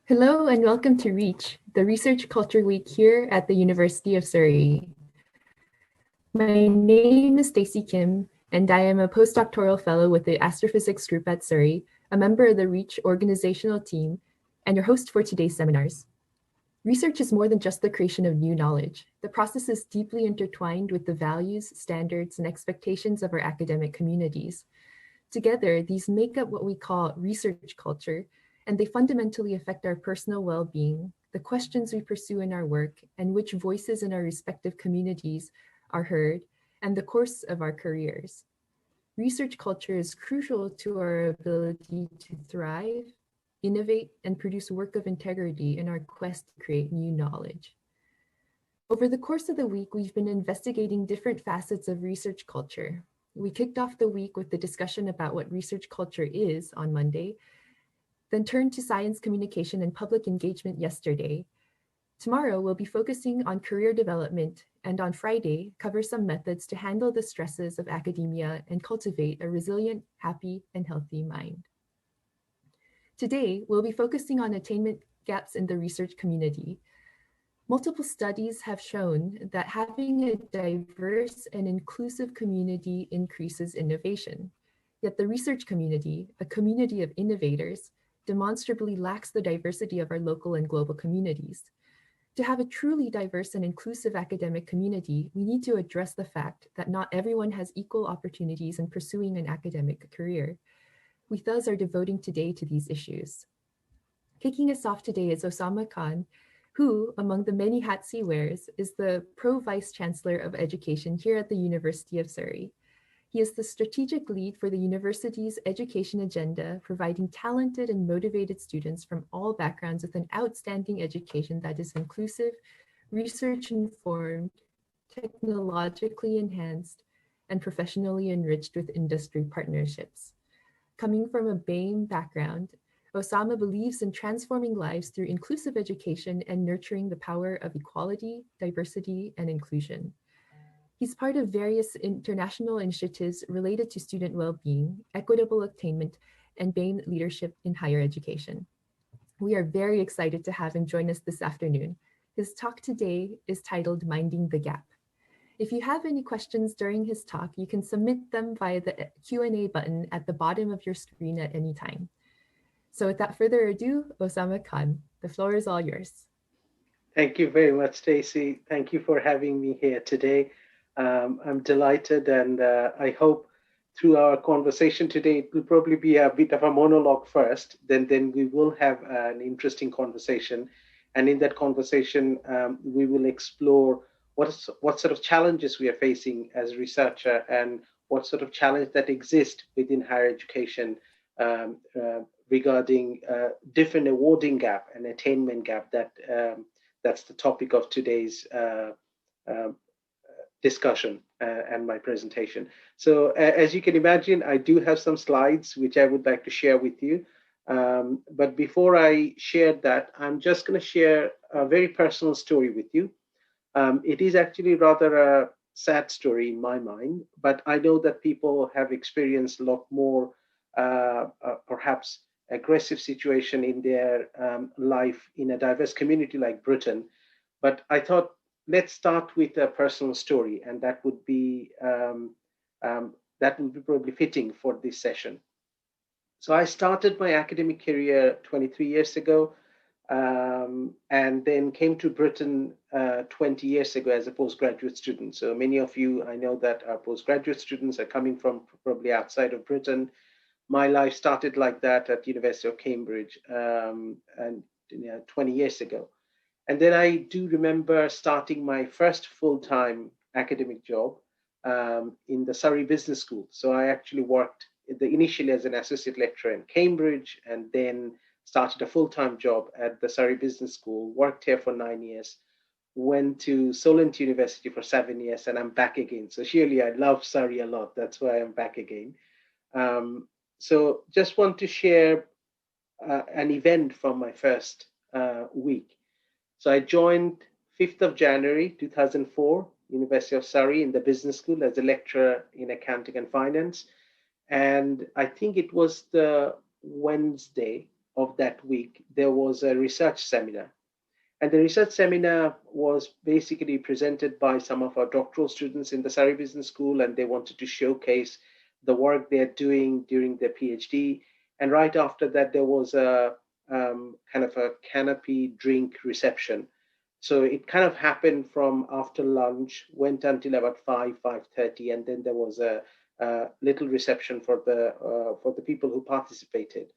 Hello and welcome to REACH, the Research Culture Week here at the University of Surrey. My name is Stacey Kim, and I am a postdoctoral fellow with the Astrophysics group at Surrey, a member of the REACH organizational team, and your host for today's seminars. Research is more than just the creation of new knowledge. The process is deeply intertwined with the values, standards, and expectations of our academic communities. Together, these make up what we call research culture, and they fundamentally affect our personal well-being, the questions we pursue in our work, and which voices in our respective communities are heard, and the course of our careers. Research culture is crucial to our ability to thrive, innovate, and produce work of integrity in our quest to create new knowledge. Over the course of the week, we've been investigating different facets of research culture. We kicked off the week with the discussion about what research culture is on Monday, then turned to science communication and public engagement yesterday. Tomorrow, we'll be focusing on career development, and on Friday, cover some methods to handle the stresses of academia and cultivate a resilient, happy, and healthy mind. Today, we'll be focusing on attainment gaps in the research community. Multiple studies have shown that having a diverse and inclusive community increases innovation. Yet the research community, a community of innovators, demonstrably lacks the diversity of our local and global communities. To have a truly diverse and inclusive academic community, we need to address the fact that not everyone has equal opportunities in pursuing an academic career. We thus are devoting today to these issues. Kicking us off today is Osama Khan, who, among the many hats he wears, is the Pro-Vice-Chancellor of Education here at the University of Surrey. He is the strategic lead for the university's education agenda, providing talented and motivated students from all backgrounds with an outstanding education that is inclusive, research-informed, technologically enhanced, and professionally enriched with industry partnerships. Coming from a BAME background, Osama believes in transforming lives through inclusive education and nurturing the power of equality, diversity, and inclusion. He's part of various international initiatives related to student well-being, equitable attainment, and BAME leadership in higher education. We are very excited to have him join us this afternoon. His talk today is titled Minding the Gap. If you have any questions during his talk, you can submit them via the Q&A button at the bottom of your screen at any time. So without further ado, Osama Khan, the floor is all yours. Thank you very much, Stacey. Thank you for having me here today. I'm delighted, and I hope through our conversation today, it will probably be a bit of a monologue first, then we will have an interesting conversation. And in that conversation, we will explore what sort of challenges we are facing as a researcher and what sort of challenge that exist within higher education regarding different awarding gap and attainment gap that's the topic of today's discussion and my presentation. So as you can imagine, I do have some slides which I would like to share with you. But before I share that, I'm just going to share a very personal story with you. It is actually rather a sad story in my mind, but I know that people have experienced a lot more perhaps aggressive situation in their life in a diverse community like Britain. But I thought, let's start with a personal story, and that would be probably fitting for this session. So I started my academic career 23 years ago, and then came to Britain 20 years ago as a postgraduate student. So many of you, I know that our postgraduate students are coming from probably outside of Britain. My life started like that at University of Cambridge, and 20 years ago. And then I do remember starting my first full-time academic job in the Surrey Business School. So I actually worked initially as an associate lecturer in Cambridge, and then started a full-time job at the Surrey Business School, worked here for 9 years, went to Solent University for 7 years, and I'm back again. So surely I love Surrey a lot. That's why I'm back again. So just want to share an event from my first week. So I joined 5th of January 2004, University of Surrey in the business school as a lecturer in accounting and finance. And I think it was the Wednesday of that week there was a research seminar. And the research seminar was basically presented by some of our doctoral students in the Surrey Business School, and they wanted to showcase the work they're doing during their PhD. And right after that, there was a kind of a canopy drink reception. So it kind of happened from after lunch, went until about 5:30, and then there was a little reception for the people who participated.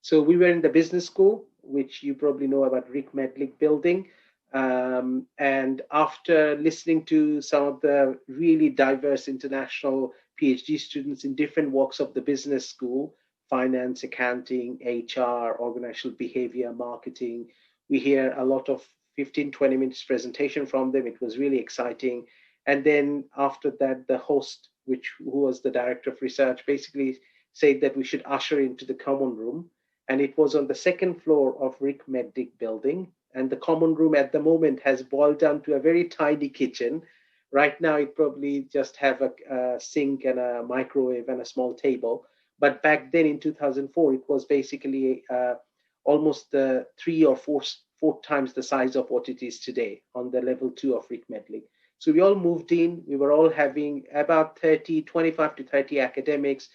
So we were in the business school, which you probably know about Rick Medlick building. And after listening to some of the really diverse international PhD students in different walks of the business school, finance, accounting, HR, organizational behavior, marketing, we hear a lot of 15-20 minutes presentation from them. It was really exciting. And then after that, the host, who was the director of research, basically said that we should usher into the common room. And it was on the second floor of Rick Medlick building. And the common room at the moment has boiled down to a very tiny kitchen. Right now, it probably just have a sink and a microwave and a small table. But back then in 2004, it was basically almost 3 or 4 times the size of what it is today on the level 2 of Rick Medlick. So we all moved in. We were all having about 25 to 30 academics,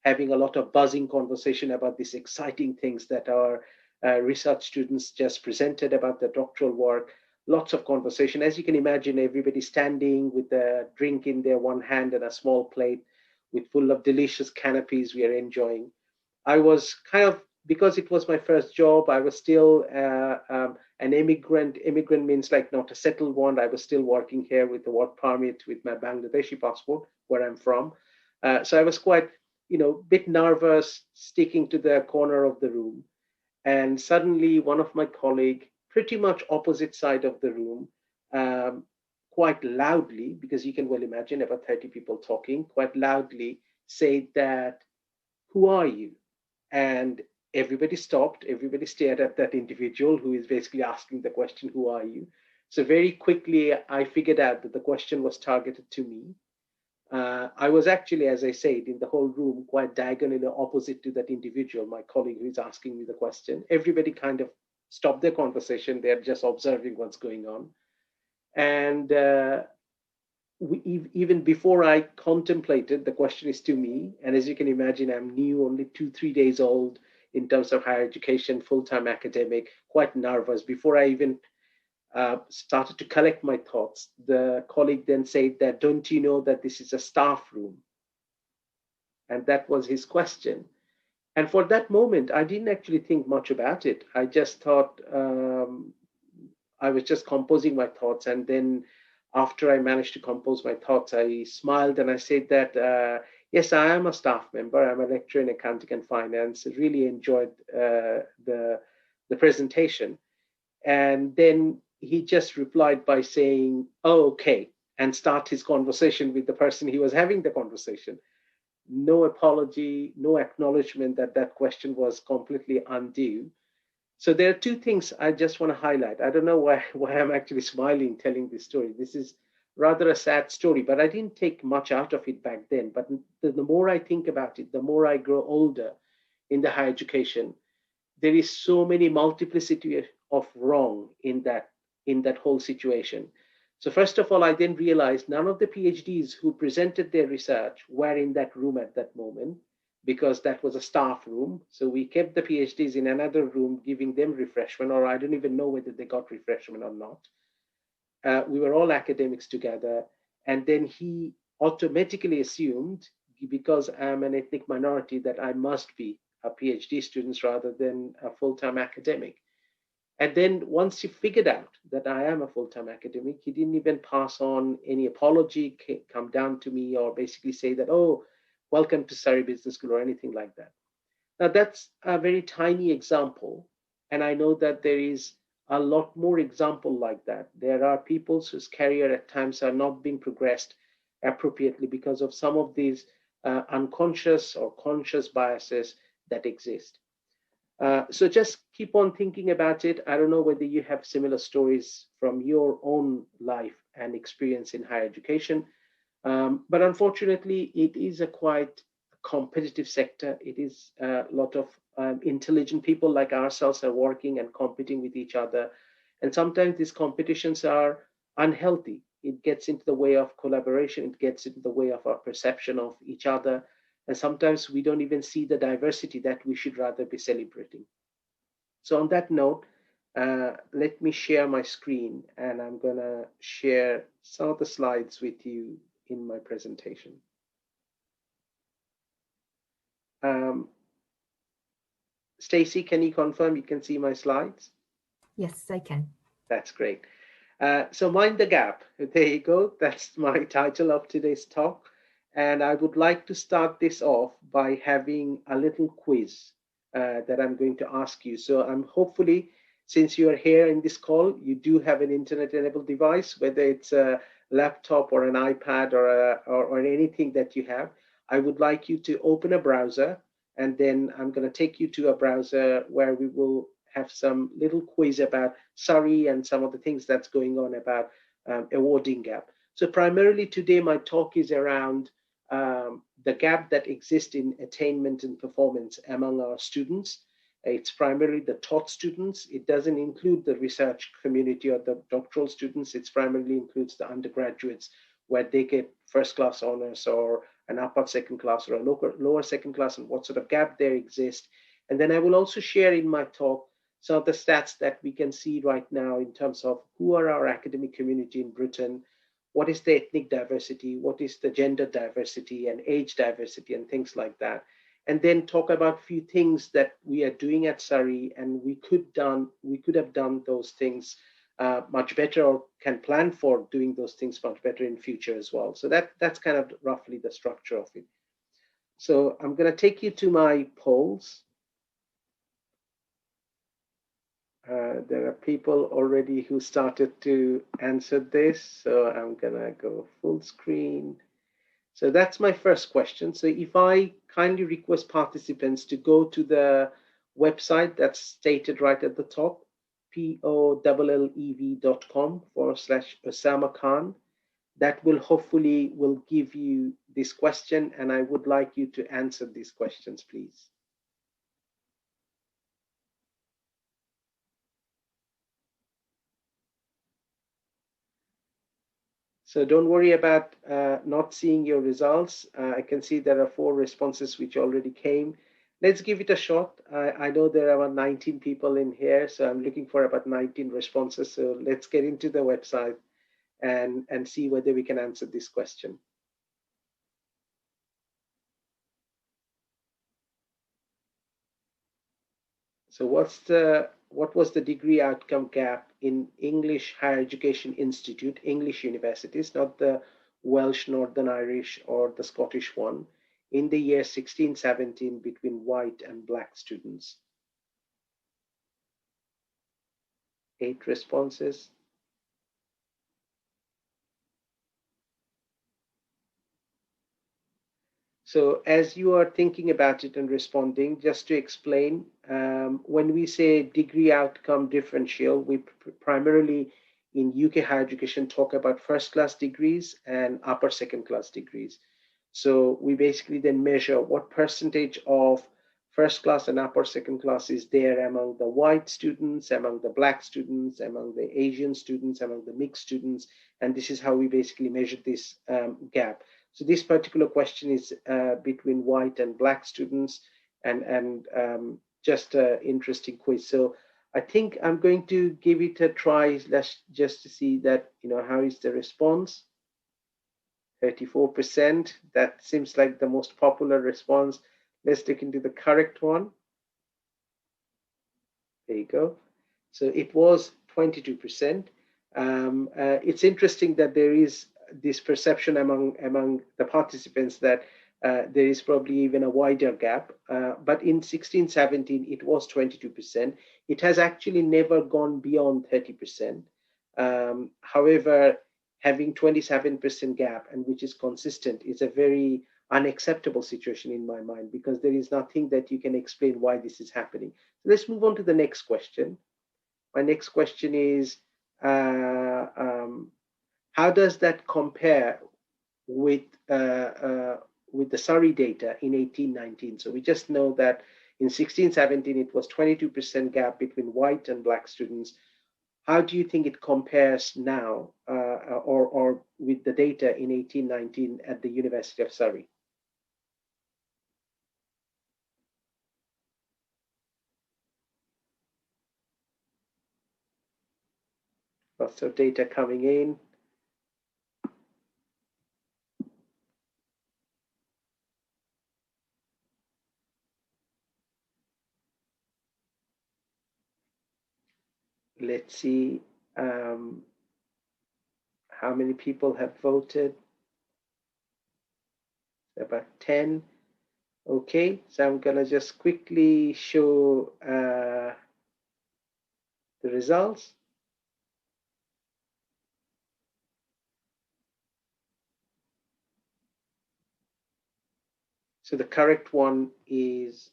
having a lot of buzzing conversation about these exciting things that our research students just presented about their doctoral work. Lots of conversation. As you can imagine, everybody standing with a drink in their one hand and a small plate with full of delicious canopies we are enjoying. I was kind of, because it was my first job, I was still an immigrant. Immigrant means like not a settled one. I was still working here with the work permit with my Bangladeshi passport, where I'm from. So I was quite, bit nervous, sticking to the corner of the room. And suddenly one of my colleagues, pretty much opposite side of the room, quite loudly, because you can well imagine about 30 people talking, quite loudly said that, "Who are you?" And everybody stopped, everybody stared at that individual who is basically asking the question, "Who are you?" So very quickly, I figured out that the question was targeted to me. I was actually, as I said, in the whole room, quite diagonally opposite to that individual, my colleague who is asking me the question. Everybody kind of stopped their conversation. They're just observing what's going on. And even before I contemplated, the question is to me. And as you can imagine, I'm new, only 2-3 days old in terms of higher education, full-time academic, quite nervous. Before I even started to collect my thoughts, the colleague then said that, "Don't you know that this is a staff room?" And that was his question. And for that moment, I didn't actually think much about it. I just thought, I was just composing my thoughts. And then after I managed to compose my thoughts, I smiled and I said that, yes, I am a staff member. I'm a lecturer in accounting and finance. I really enjoyed the presentation. And then he just replied by saying, "Oh, okay," and start his conversation with the person he was having the conversation. No apology, no acknowledgement that that question was completely undue. So there are two things I just want to highlight. I don't know why I'm actually smiling telling this story. This is rather a sad story, but I didn't take much out of it back then. But the more I think about it, the more I grow older in the higher education, there is so many multiplicity of wrong in that whole situation. So first of all, I then realized none of the PhDs who presented their research were in that room at that moment, because that was a staff room. So we kept the PhDs in another room, giving them refreshment, or I don't even know whether they got refreshment or not. We were all academics together. And then he automatically assumed, because I'm an ethnic minority, that I must be a PhD student rather than a full-time academic. And then once he figured out that I am a full-time academic, he didn't even pass on any apology, come down to me, or basically say that, "Oh, welcome to Surrey Business School," or anything like that. Now, that's a very tiny example. And I know that there is a lot more example like that. There are people whose career at times are not being progressed appropriately because of some of these unconscious or conscious biases that exist. So just keep on thinking about it. I don't know whether you have similar stories from your own life and experience in higher education, but unfortunately, it is a quite competitive sector. It is a lot of intelligent people like ourselves are working and competing with each other. And sometimes these competitions are unhealthy. It gets into the way of collaboration. It gets into the way of our perception of each other. And sometimes we don't even see the diversity that we should rather be celebrating. So on that note, let me share my screen, and I'm going to share some of the slides with you in my presentation. Stacey, can you confirm you can see my slides? Yes, I can. That's great. So Mind the Gap, there you go. That's my title of today's talk. And I would like to start this off by having a little quiz that I'm going to ask you. So I'm hopefully, since you are here in this call, you do have an internet-enabled device, whether it's a laptop or an iPad or anything that you have. I would like you to open a browser, and then I'm going to take you to a browser where we will have some little quiz about Surrey and some of the things that's going on about awarding gap. So primarily today, my talk is around the gap that exists in attainment and performance among our students. It's primarily the taught students. It doesn't include the research community or the doctoral students. It primarily includes the undergraduates, where they get first class honors or an upper second class or a lower second class, and what sort of gap there exists. And then I will also share in my talk some of the stats that we can see right now in terms of who are our academic community in Britain, what is the ethnic diversity, what is the gender diversity and age diversity and things like that. And then talk about a few things that we are doing at Surrey, and we could have done those things much better, or can plan for doing those things much better in future as well. So that's kind of roughly the structure of it. So I'm going to take you to my polls. There are people already who started to answer this, so I'm gonna go full screen. So that's my first question. So if I kindly request participants to go to the website that's stated right at the top, POLLEV.com/Osama Khan, that will hopefully will give you this question, and I would like you to answer these questions, please. So don't worry about not seeing your results. I can see there are 4 responses which already came. Let's give it a shot. I know there are about 19 people in here, so I'm looking for about 19 responses. So let's get into the website and see whether we can answer this question. So what was the degree outcome gap in English Higher Education Institute, English universities, not the Welsh, Northern Irish, or the Scottish one, in the year 16-17 between white and black students? 8 responses. So as you are thinking about it and responding, just to explain, when we say degree outcome differential, we primarily in UK higher education talk about first class degrees and upper second class degrees. So we basically then measure what percentage of first class and upper second class is there among the white students, among the black students, among the Asian students, among the mixed students. And this is how we basically measure this gap. So this particular question is between white and black students, and just an interesting quiz. So I think I'm going to give it a try, just to see that, how is the response? 34%. That seems like the most popular response. Let's look into the correct one. There you go. So it was 22%. It's interesting that there is this perception among the participants that there is probably even a wider gap. But in 16-17, it was 22%. It has actually never gone beyond 30%. However, having 27% gap, and which is consistent, is a very unacceptable situation in my mind, because there is nothing that you can explain why this is happening. So let's move on to the next question. My next question is, how does that compare with the Surrey data in 18-19? So we just know that In 16-17, it was 22% gap between white and black students. How do you think it compares now or with the data in 18-19 at the University of Surrey? Lots of data coming in. Let's see how many people have voted. About 10. Okay, so I'm gonna just quickly show the results. So the correct one is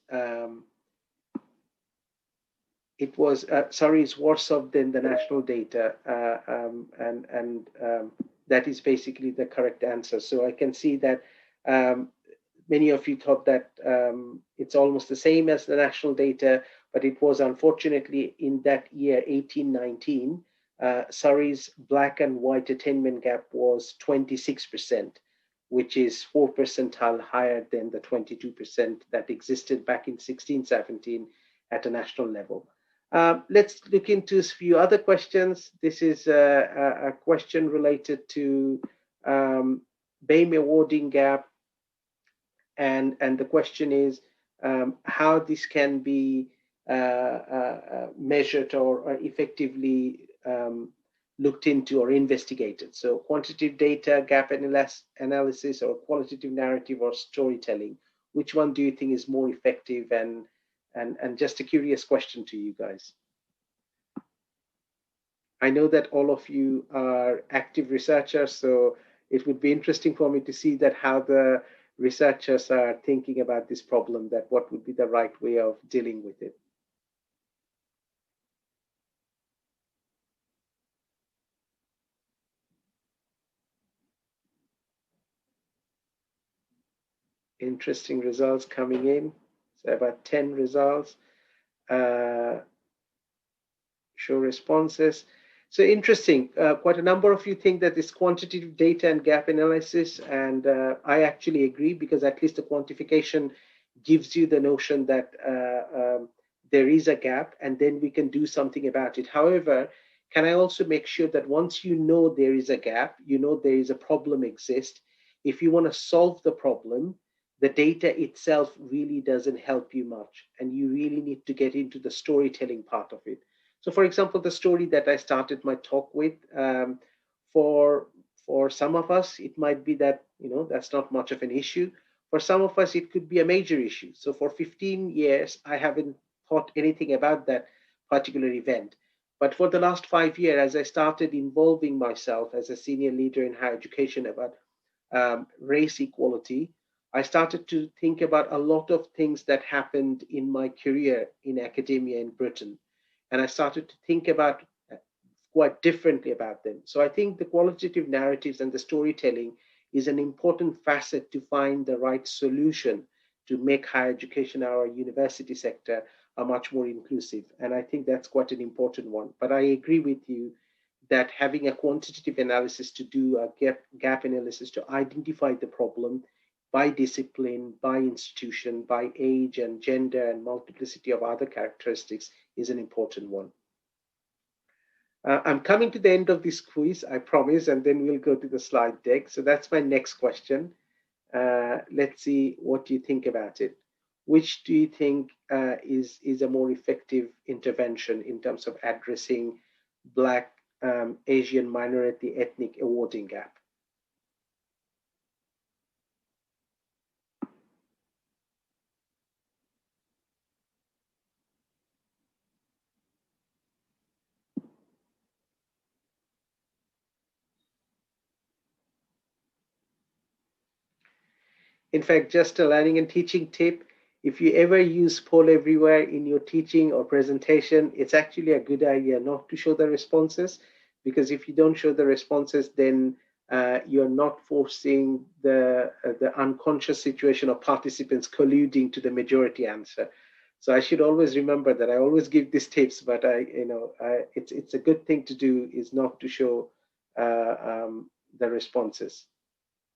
it was sorry, it's worse off than the national data, and that is basically the correct answer. So I can see that many of you thought that it's almost the same as the national data, but it was unfortunately in that year, 18-19, Surrey's black and white attainment gap was 26%, which is 4 percentile higher than the 22% that existed back in 16-17 at a national level. Let's look into a few other questions. This is a question related to BAME awarding gap. And the question is how this can be measured or effectively looked into or investigated. So quantitative data, gap analysis, or qualitative narrative or storytelling. Which one do you think is more effective? And just a curious question to you guys. I know that all of you are active researchers, so it would be interesting for me to see that how the researchers are thinking about this problem, that what would be the right way of dealing with it. Interesting results coming in. So about 10 results. Show responses. So interesting. Quite a number of you think that this quantitative data and gap analysis, and I actually agree, because at least the quantification gives you the notion that there is a gap, and then we can do something about it. However, can I also make sure that once you know there is a gap, you know there is a problem exists, if you want to solve the problem, the data itself really doesn't help you much, and you really need to get into the storytelling part of it. So, for example, the story that I started my talk with, for some of us, it might be that, you know, that's not much of an issue. For some of us, it could be a major issue. So for 15 years, I haven't thought anything about that particular event. But for the last 5 years, as I started involving myself as a senior leader in higher education about race equality, I started to think about a lot of things that happened in my career in academia in Britain. And I started to think about quite differently about them. So I think the qualitative narratives and the storytelling is an important facet to find the right solution to make higher education, our university sector, a much more inclusive. And I think that's quite an important one. But I agree with you that having a quantitative analysis to do a gap analysis to identify the problem by discipline, by institution, by age and gender and multiplicity of other characteristics is an important one. I'm coming to the end of this quiz, I promise, and then we'll go to the slide deck. So that's my next question. Let's see what you think about it. Which do you think is a more effective intervention in terms of addressing Black, Asian minority ethnic awarding gap? In fact, just a learning and teaching tip, if you ever use poll everywhere in your teaching or presentation, it's actually a good idea not to show the responses, because if you don't show the responses, then you're not forcing the unconscious situation of participants colluding to the majority answer. So I should always remember that. I always give these tips, but it's a good thing to do is not to show the responses.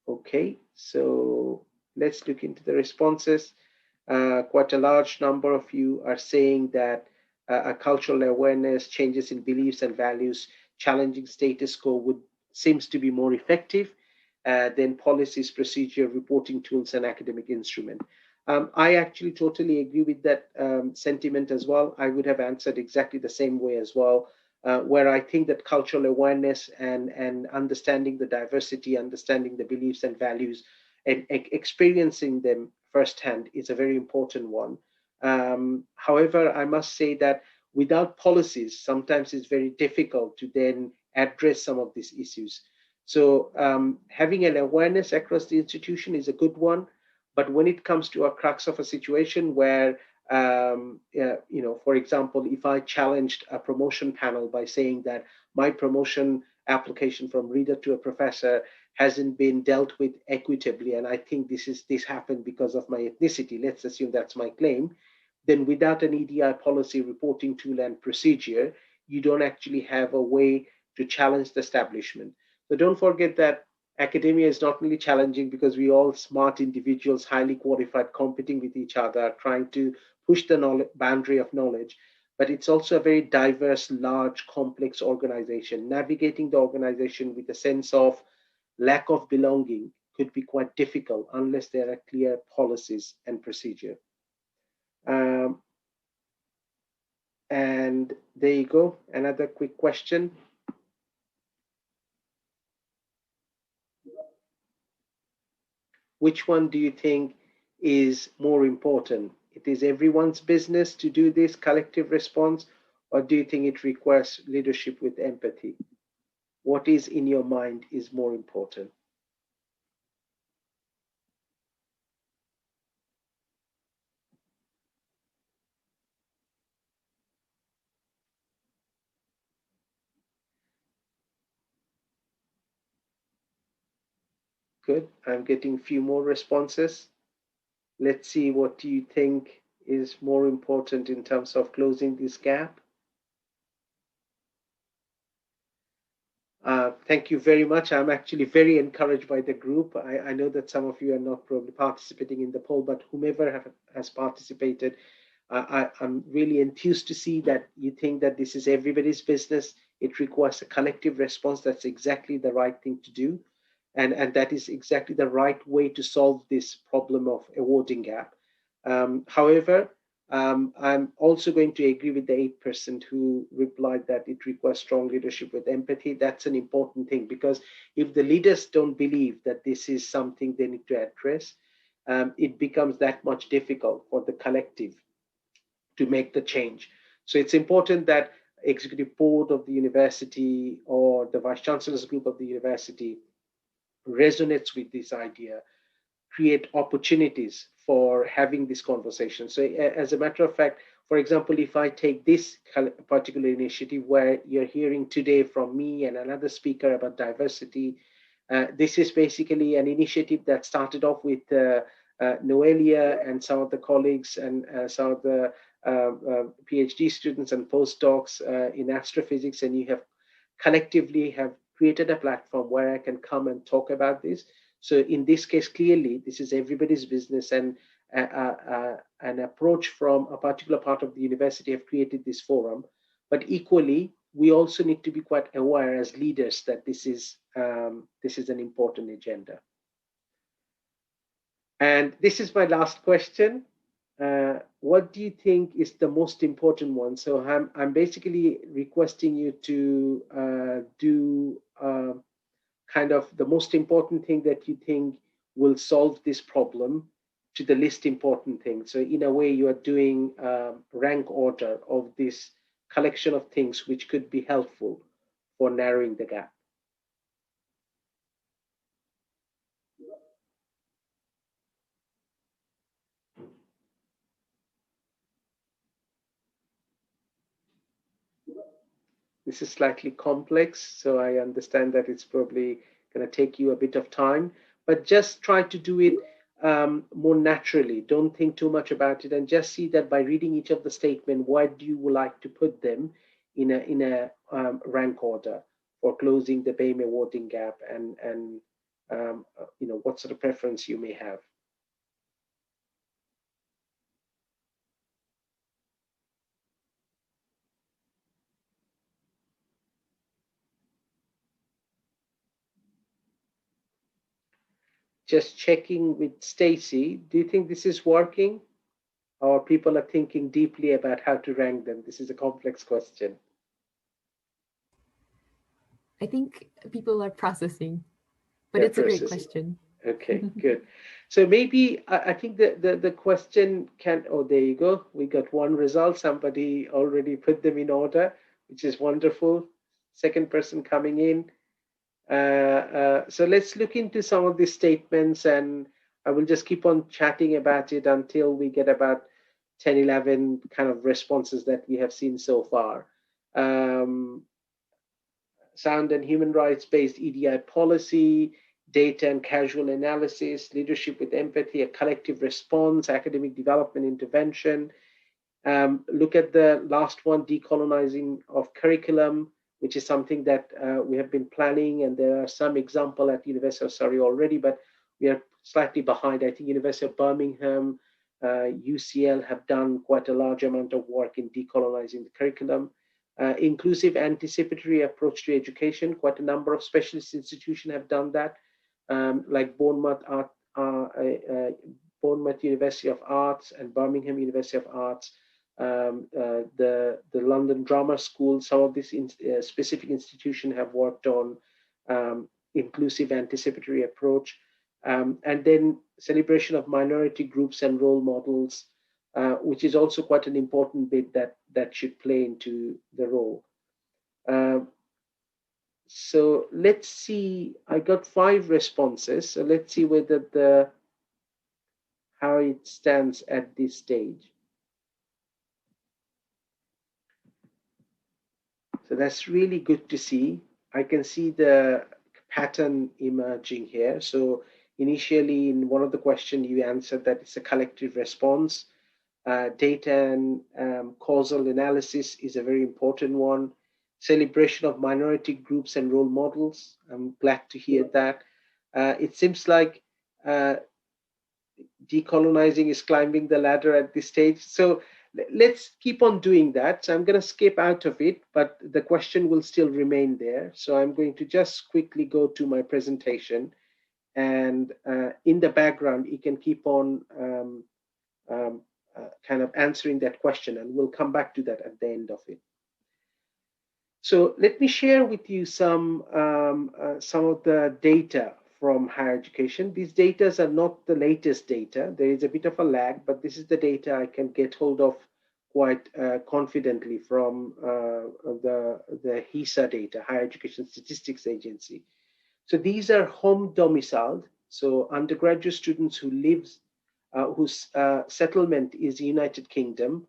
Okay, so let's look into the responses. Quite a large number of you are saying that a cultural awareness, changes in beliefs and values, challenging status quo seems to be more effective than policies, procedure, reporting tools, and academic instrument. I actually totally agree with that sentiment as well. I would have answered exactly the same way as well, where I think that cultural awareness and understanding the diversity, understanding the beliefs and values, and experiencing them firsthand is a very important one. However, I must say that without policies, sometimes it's very difficult to then address some of these issues. So having an awareness across the institution is a good one. But when it comes to a crux of a situation where, for example, if I challenged a promotion panel by saying that my promotion application from reader to a professor hasn't been dealt with equitably, and I think this happened because of my ethnicity, let's assume that's my claim, then without an EDI policy, reporting tool, and procedure, you don't actually have a way to challenge the establishment. So don't forget that academia is not only challenging because we all smart individuals, highly qualified, competing with each other, trying to push the boundary of knowledge, but it's also a very diverse, large, complex organization. Navigating the organization with a sense of lack of belonging could be quite difficult unless there are clear policies and procedure. And there you go, another quick question. Which one do you think is more important? It is everyone's business to do this collective response, or do you think it requires leadership with empathy? What is in your mind is more important? Good, I'm getting a few more responses. Let's see, what do you think is more important in terms of closing this gap? Thank you very much. I'm actually very encouraged by the group. I know that some of you are not probably participating in the poll, but whomever has participated, I'm really enthused to see that you think that this is everybody's business. It requires a collective response. That's exactly the right thing to do. And that is exactly the right way to solve this problem of awarding gap. However, I'm also going to agree with the 8% who replied that it requires strong leadership with empathy. That's an important thing, because if the leaders don't believe that this is something they need to address, it becomes that much difficult for the collective to make the change. So it's important that executive board of the university or the vice chancellor's group of the university resonates with this idea, create opportunities for having this conversation. So as a matter of fact, for example, if I take this particular initiative where you're hearing today from me and another speaker about diversity, this is basically an initiative that started off with Noelia and some of the colleagues and some of the PhD students and postdocs in astrophysics, and you have collectively have created a platform where I can come and talk about this. So in this case, clearly, this is everybody's business, and an approach from a particular part of the university have created this forum. But equally, we also need to be quite aware as leaders that this is an important agenda. And this is my last question. What do you think is the most important one? So I'm basically requesting you to do kind of the most important thing that you think will solve this problem to the least important thing. So in a way, you are doing rank order of this collection of things which could be helpful for narrowing the gap. This is slightly complex, so I understand that it's probably going to take you a bit of time, but just try to do it more naturally. Don't think too much about it, and just see that by reading each of the statement, where do you like to put them in a rank order for closing the BAME awarding gap, and what sort of preference you may have. Just checking with Stacy, do you think this is working? Or people are thinking deeply about how to rank them? This is a complex question. I think people are processing, but it's a great question. Okay, good. So maybe I think the question can, oh, there you go. We got one result. Somebody already put them in order, which is wonderful. Second person coming in. So let's look into some of these statements, and I will just keep on chatting about it until we get about 10, 11 kind of responses that we have seen so far. Sound and human rights-based EDI policy, data and casual analysis, leadership with empathy, a collective response, academic development intervention. Look at the last one, decolonizing of curriculum, which is something that we have been planning, and there are some example at University of Surrey already, but we are slightly behind. I think University of Birmingham, UCL have done quite a large amount of work in decolonizing the curriculum. Inclusive anticipatory approach to education, quite a number of specialist institutions have done that, like Bournemouth University of Arts and Birmingham University of Arts, the London Drama School. Some of these specific institutions have worked on inclusive anticipatory approach, and then celebration of minority groups and role models, which is also quite an important bit that should play into the role. So let's see, I got 5 responses. So let's see whether how it stands at this stage. So that's really good to see. I can see the pattern emerging here. So initially in one of the questions you answered that it's a collective response. Data and causal analysis is a very important one. Celebration of minority groups and role models. I'm glad to hear that. It seems like decolonizing is climbing the ladder at this stage. So let's keep on doing that. So I'm going to skip out of it, but the question will still remain there. So I'm going to just quickly go to my presentation, and in the background, you can keep on kind of answering that question, and we'll come back to that at the end of it. So let me share with you some of the data from higher education. These data are not the latest data. There is a bit of a lag, but this is the data I can get hold of quite confidently from the HESA data, Higher Education Statistics Agency. So these are home domiciled, so undergraduate students who lives, whose settlement is United Kingdom,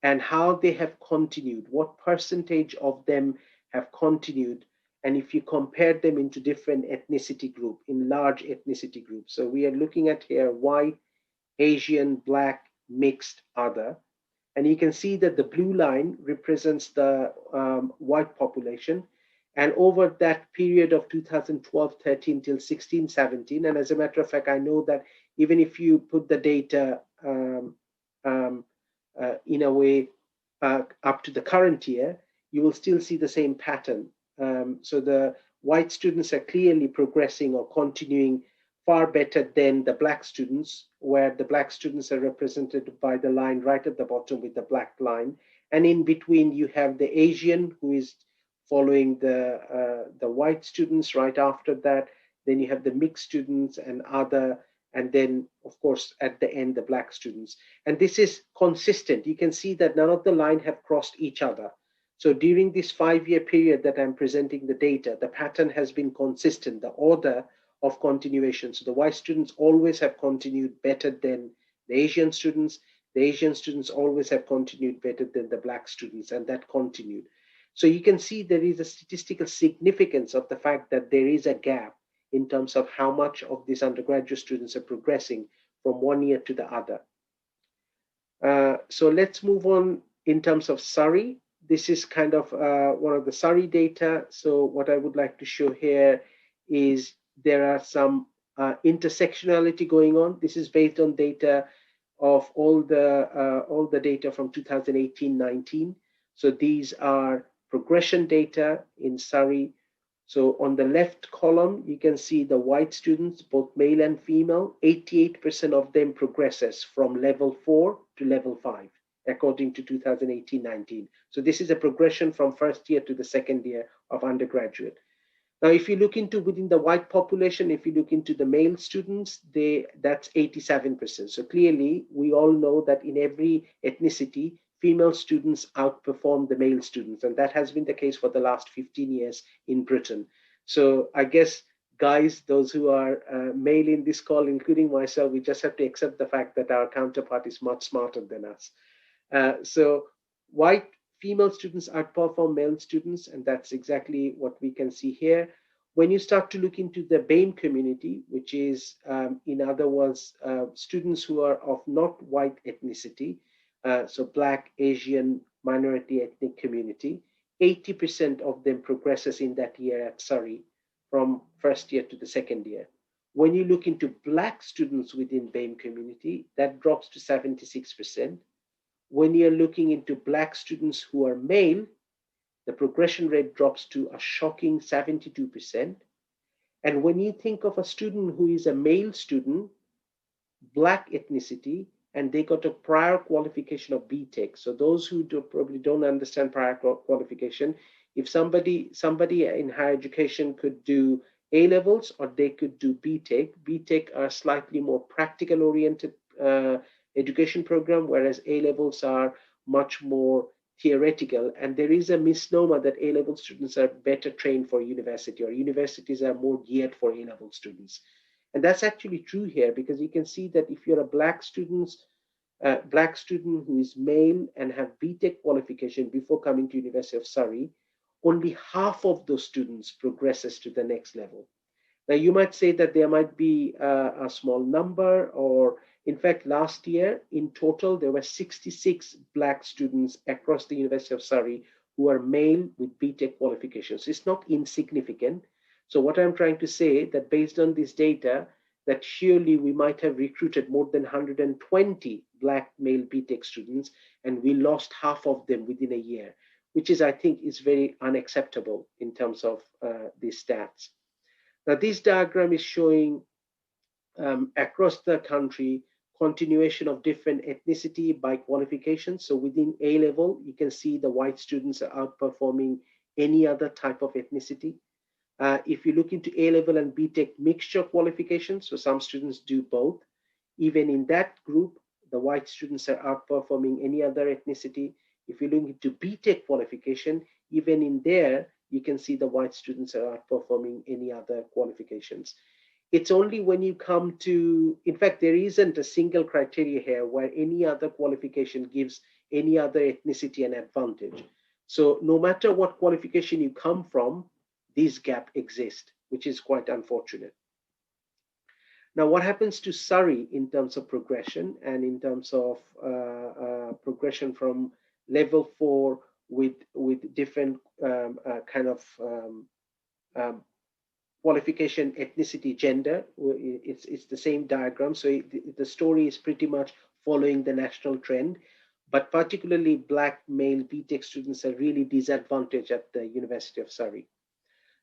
and how they have continued, what percentage of them have continued, and if you compare them into different ethnicity group, in large ethnicity groups. So we are looking at here white, Asian, Black, mixed, other. And you can see that the blue line represents the white population. And over that period of 2012-13 till 16-17, and as a matter of fact, I know that even if you put the data in a way up to the current year, you will still see the same pattern. So the white students are clearly progressing or continuing far better than the Black students, where the Black students are represented by the line right at the bottom with the black line. And in between, you have the Asian, who is following the white students right after that. Then you have the mixed students and other, and then, of course, at the end, the Black students. And this is consistent. You can see that none of the line have crossed each other. So during this 5-year period that I'm presenting the data, the pattern has been consistent, the order of continuation. So the white students always have continued better than the Asian students. The Asian students always have continued better than the Black students, and that continued. So you can see there is a statistical significance of the fact that there is a gap in terms of how much of these undergraduate students are progressing from one year to the other. So let's move on in terms of Surrey. This is kind of one of the Surrey data. So what I would like to show here is there are some intersectionality going on. This is based on data of all the data from 2018-19. So these are progression data in Surrey. So on the left column, you can see the white students, both male and female, 88% of them progresses from level 4 to level 5, according to 2018-19. So this is a progression from first year to the second year of undergraduate. Now, if you look into within the white population, if you look into the male students, that's 87%. So clearly, we all know that in every ethnicity, female students outperform the male students. And that has been the case for the last 15 years in Britain. So I guess, guys, those who are male in this call, including myself, we just have to accept the fact that our counterpart is much smarter than us. So white female students outperform male students, and that's exactly what we can see here. When you start to look into the BAME community, which is, in other words, students who are of not white ethnicity, so Black, Asian, minority ethnic community, 80% of them progresses in that year at Surrey from first year to the second year. When you look into Black students within BAME community, that drops to 76%. When you're looking into Black students who are male, the progression rate drops to a shocking 72%. And when you think of a student who is a male student, Black ethnicity, and they got a prior qualification of BTech. So those who probably don't understand prior qualification, if somebody in higher education could do A levels or they could do BTech. BTech are slightly more practical oriented education program, whereas A levels are much more theoretical. And there is a misnomer that A level students are better trained for university, or universities are more geared for A level students. And that's actually true here, because you can see that if you're a Black student who is male and have BTech qualification before coming to University of Surrey, only half of those students progresses to the next level. Now, you might say that there might be a small number, or in fact, last year in total, there were 66 Black students across the University of Surrey who are male with BTech qualifications. It's not insignificant. So what I'm trying to say that based on this data, that surely we might have recruited more than 120 Black male BTech students, and we lost half of them within a year, which is, I think, is very unacceptable in terms of these stats. Now, this diagram is showing across the country continuation of different ethnicity by qualification. So within A level, you can see the white students are outperforming any other type of ethnicity. If you look into A level and BTech mixture qualifications, so some students do both, even in that group, the white students are outperforming any other ethnicity. If you look into BTech qualification, even in there, you can see the white students are outperforming any other qualifications. It's only when you come to, in fact, there isn't a single criteria here where any other qualification gives any other ethnicity an advantage. So no matter what qualification you come from, this gap exists, which is quite unfortunate. Now, what happens to Surrey in terms of progression and in terms of progression from level 4 with different kind of qualification, ethnicity, gender? It's the same diagram. So the story is pretty much following the national trend, but particularly Black male BTech students are really disadvantaged at the University of Surrey.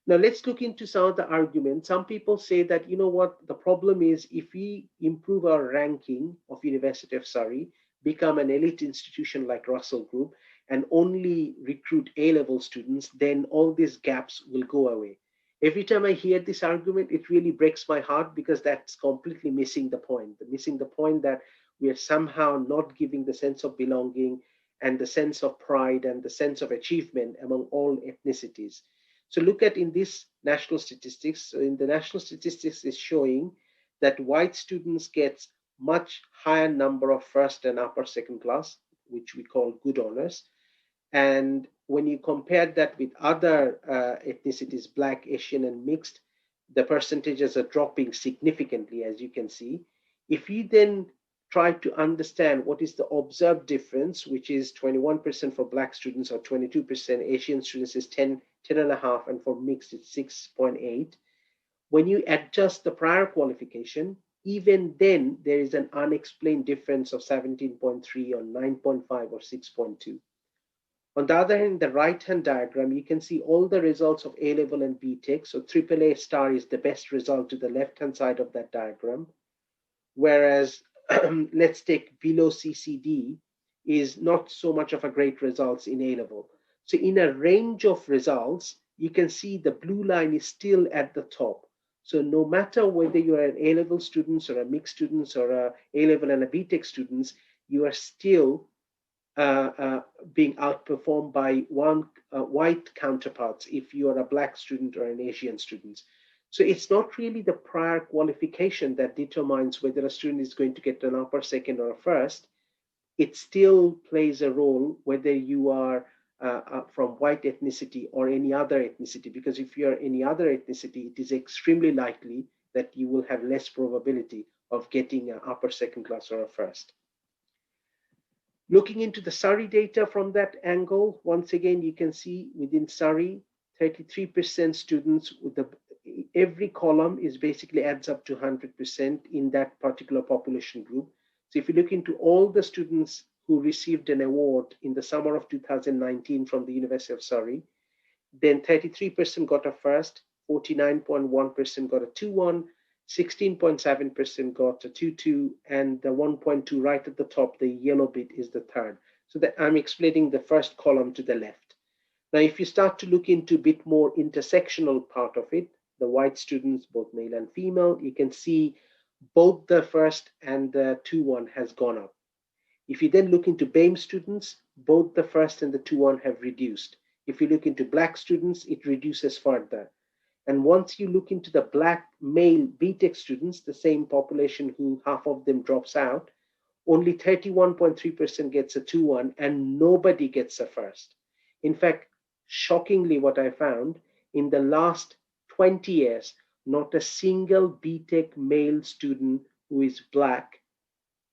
Now, let's look into some of the arguments. Some people say that, you know what, the problem is if we improve our ranking of University of Surrey, become an elite institution like Russell Group, and only recruit A-level students, then all these gaps will go away. Every time I hear this argument, it really breaks my heart, because that's completely missing the point. Missing the point that we are somehow not giving the sense of belonging and the sense of pride and the sense of achievement among all ethnicities. So look at in this national statistics. So in the national statistics is showing that white students get much higher number of first and upper second class, which we call good honors. And when you compare that with other ethnicities, Black, Asian, and mixed, the percentages are dropping significantly, as you can see. If you then try to understand what is the observed difference, which is 21% for Black students or 22%, Asian students is 10.5, and for mixed it's 6.8. When you adjust the prior qualification, even then there is an unexplained difference of 17.3 or 9.5 or 6.2. On the other hand, the right-hand diagram, you can see all the results of A-level and B.Tech. So AAA star is the best result to the left-hand side of that diagram, whereas let's take below CCD is not so much of a great results in A-level. So in a range of results, you can see the blue line is still at the top. So no matter whether you are an A-level students or a mixed students or a A-level and a B.Tech students, you are still being outperformed by white counterparts if you are a Black student or an Asian student. So it's not really the prior qualification that determines whether a student is going to get an upper, second, or a first. It still plays a role whether you are from white ethnicity or any other ethnicity, because if you are any other ethnicity, it is extremely likely that you will have less probability of getting an upper, second class, or a first. Looking into the Surrey data from that angle, once again, you can see within Surrey, 33% students with every column is basically adds up to 100% in that particular population group. So if you look into all the students who received an award in the summer of 2019 from the University of Surrey, then 33% got a first, 49.1% got a 2-1, 16.7% got a 2-2, and the 1.2 right at the top, the yellow bit, is the third. So that I'm explaining the first column to the left. Now, if you start to look into a bit more intersectional part of it, the white students, both male and female, you can see both the first and the 2-1 has gone up. If you then look into BAME students, both the first and the 2-1 have reduced. If you look into Black students, it reduces further. And once you look into the Black male B.Tech students, the same population who half of them drops out, only 31.3% gets a 2-1 and nobody gets a first. In fact, shockingly, what I found, in the last 20 years, not a single B.Tech male student who is Black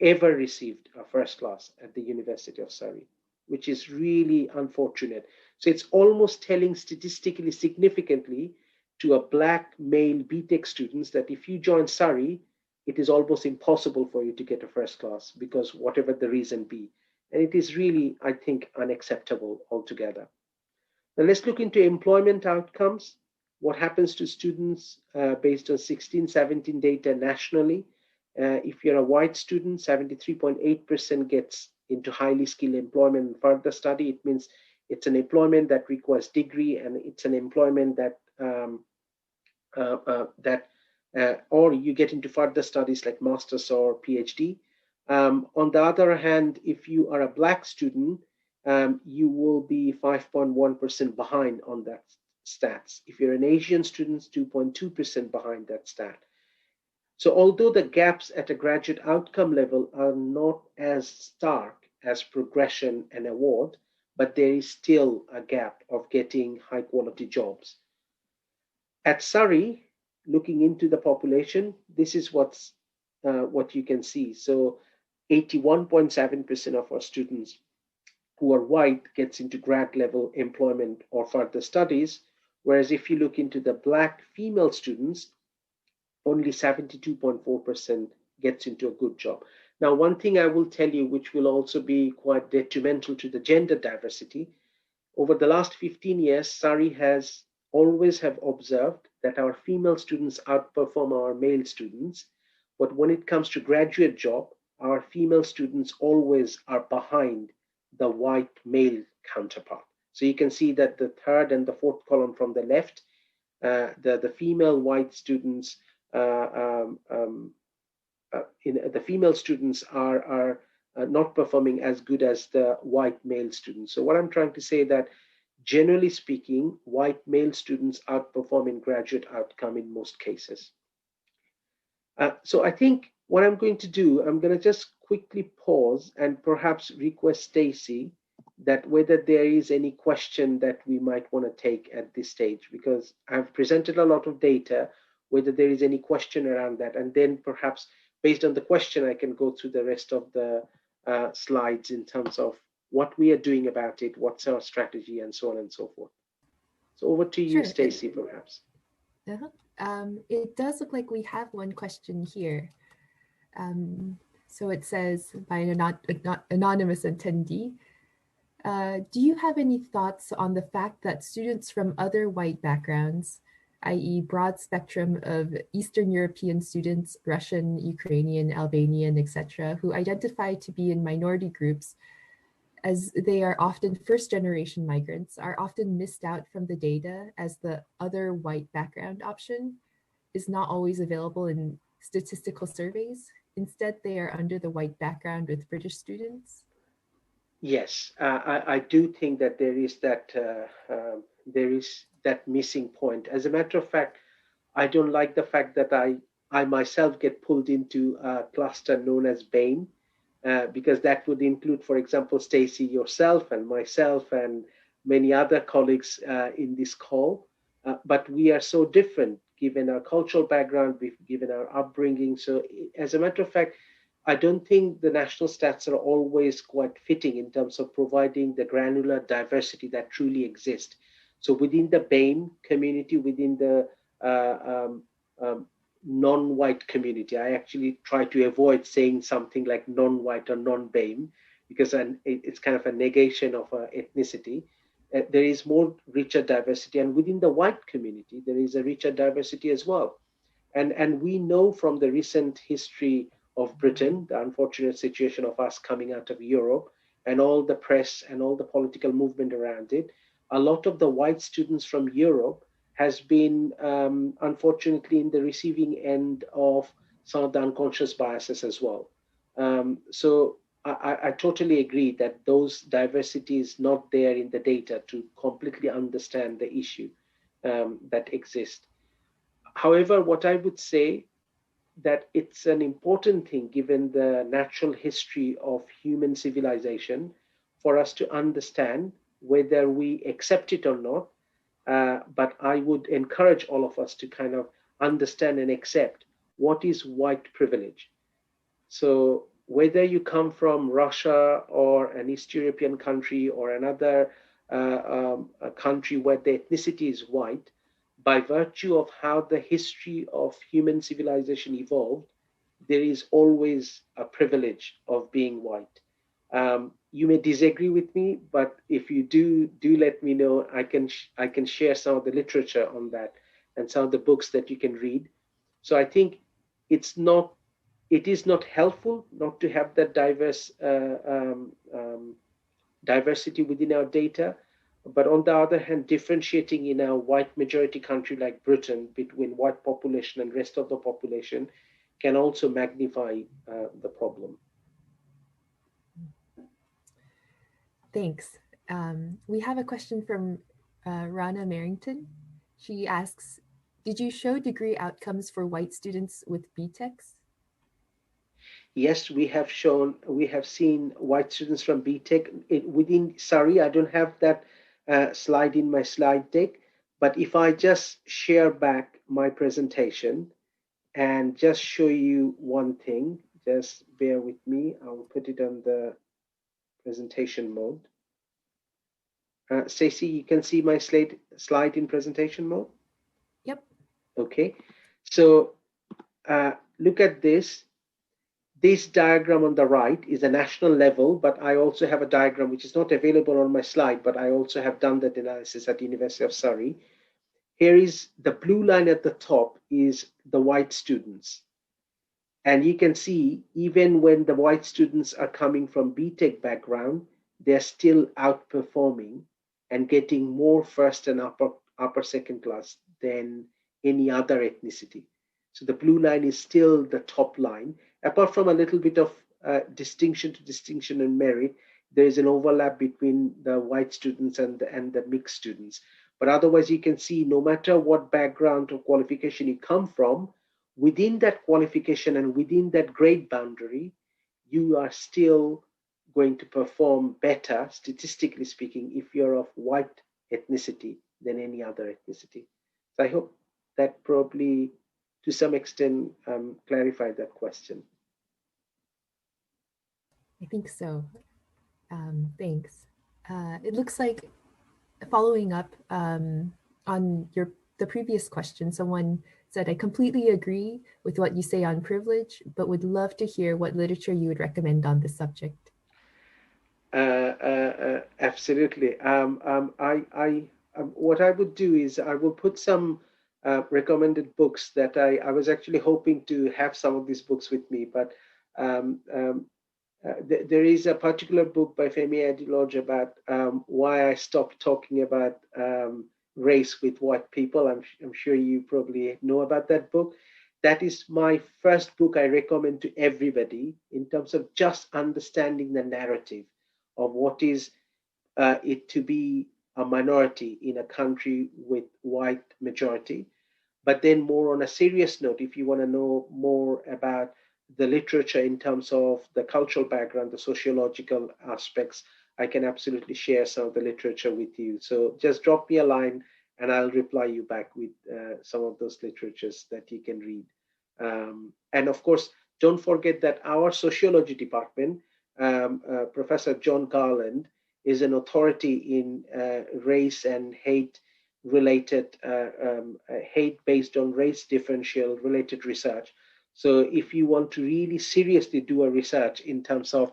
ever received a first class at the University of Surrey, which is really unfortunate. So it's almost telling statistically significantly to a Black male B.Tech students that if you join Surrey, it is almost impossible for you to get a first class, because whatever the reason be. And it is really, I think, unacceptable altogether. Now let's look into employment outcomes. What happens to students based on 16-17 data nationally? If you're a white student, 73.8% gets into highly skilled employment and further study. It means it's an employment that requires degree, and it's an employment that or you get into further studies like master's or PhD. On the other hand, if you are a Black student, you will be 5.1% behind on that stats. If you're an Asian student, 2.2% behind that stat. So although the gaps at a graduate outcome level are not as stark as progression and award, but there is still a gap of getting high quality jobs. At Surrey, looking into the population, this is what you can see. So 81.7% of our students who are white gets into grad level employment or further studies, whereas if you look into the Black female students, only 72.4% gets into a good job. Now, one thing I will tell you, which will also be quite detrimental to the gender diversity, over the last 15 years, Surrey has always have observed that our female students outperform our male students, but when it comes to graduate job, our female students always are behind the white male counterpart. So you can see that the third and the fourth column from the left, the female white students, the female students are not performing as good as the white male students. So what I'm trying to say that generally speaking, white male students outperform in graduate outcome in most cases. So I think what I'm going to do, I'm going to just quickly pause and perhaps request Stacey that whether there is any question that we might want to take at this stage, because I've presented a lot of data, whether there is any question around that, and then perhaps based on the question, I can go through the rest of the slides in terms of what we are doing about it, what's our strategy, and so on and so forth. So over to you, Sure. Stacey, perhaps. It does look like we have one question here. So it says by an anonymous attendee, do you have any thoughts on the fact that students from other white backgrounds, i.e. broad spectrum of Eastern European students, Russian, Ukrainian, Albanian, etc., who identify to be in minority groups as they are often first-generation migrants, are often missed out from the data as the other white background option is not always available in statistical surveys? Instead, they are under the white background with British students? Yes, I do think that there is that missing point. As a matter of fact, I don't like the fact that I myself get pulled into a cluster known as BAME, because that would include, for example, Stacey, yourself, and myself, and many other colleagues in this call. But we are so different given our cultural background, given our upbringing. So as a matter of fact, I don't think the national stats are always quite fitting in terms of providing the granular diversity that truly exists. So within the BAME community, within the non-white community, I actually try to avoid saying something like non-white or non-BAME, because it's kind of a negation of ethnicity. There is more richer diversity, and within the white community, there is a richer diversity as well. And we know from the recent history of Britain, the unfortunate situation of us coming out of Europe, and all the press and all the political movement around it, a lot of the white students from Europe has been, unfortunately, in the receiving end of some of the unconscious biases as well. So I totally agree that those diversity is not there in the data to completely understand the issue that exists. However, what I would say that it's an important thing, given the natural history of human civilization, for us to understand whether we accept it or not. But I would encourage all of us to kind of understand and accept what is white privilege. So whether you come from Russia or an East European country or another a country where the ethnicity is white, by virtue of how the history of human civilization evolved, there is always a privilege of being white. You may disagree with me, but if you do let me know. I can share some of the literature on that and some of the books that you can read. So I think it is not helpful not to have that diversity within our data. But on the other hand, differentiating in a white majority country like Britain between white population and rest of the population can also magnify the problem. Thanks. We have a question from Rana Merrington. She asks, did you show degree outcomes for white students with BTECs? Yes, we have seen white students from BTEC within Surrey. I don't have that slide in my slide deck, but if I just share back my presentation and just show you one thing, just bear with me. I will put it on the presentation mode. Stacey, you can see my slide in presentation mode? Yep. Okay, so look at this. This diagram on the right is a national level, but I also have a diagram which is not available on my slide, but I also have done that analysis at the University of Surrey. Here is the blue line at the top is the white students. And you can see, even when the white students are coming from BTEC background, they're still outperforming and getting more first and upper second class than any other ethnicity. So the blue line is still the top line. Apart from a little bit of distinction to distinction and merit, there is an overlap between the white students and the mixed students. But otherwise, you can see no matter what background or qualification you come from, within that qualification and within that grade boundary, you are still going to perform better, statistically speaking, if you're of white ethnicity than any other ethnicity. So I hope that probably, to some extent, clarified that question. I think so. Thanks. It looks like, following up on the previous question, someone said, I completely agree with what you say on privilege, but would love to hear what literature you would recommend on this subject. Absolutely. What I would do is I will put some recommended books that I was actually hoping to have some of these books with me, but um, um, there is a particular book by Femi Adeloge about why I stopped talking about race with white people. I'm sure you probably know about that book. That is my first book I recommend to everybody in terms of just understanding the narrative of what is it to be a minority in a country with white majority. But then more on a serious note, if you want to know more about the literature in terms of the cultural background, the sociological aspects, I can absolutely share some of the literature with you. So just drop me a line and I'll reply you back with some of those literatures that you can read. And of course, don't forget that our sociology department, Professor John Garland, is an authority in race and hate related hate based on race differential related research. So if you want to really seriously do a research in terms of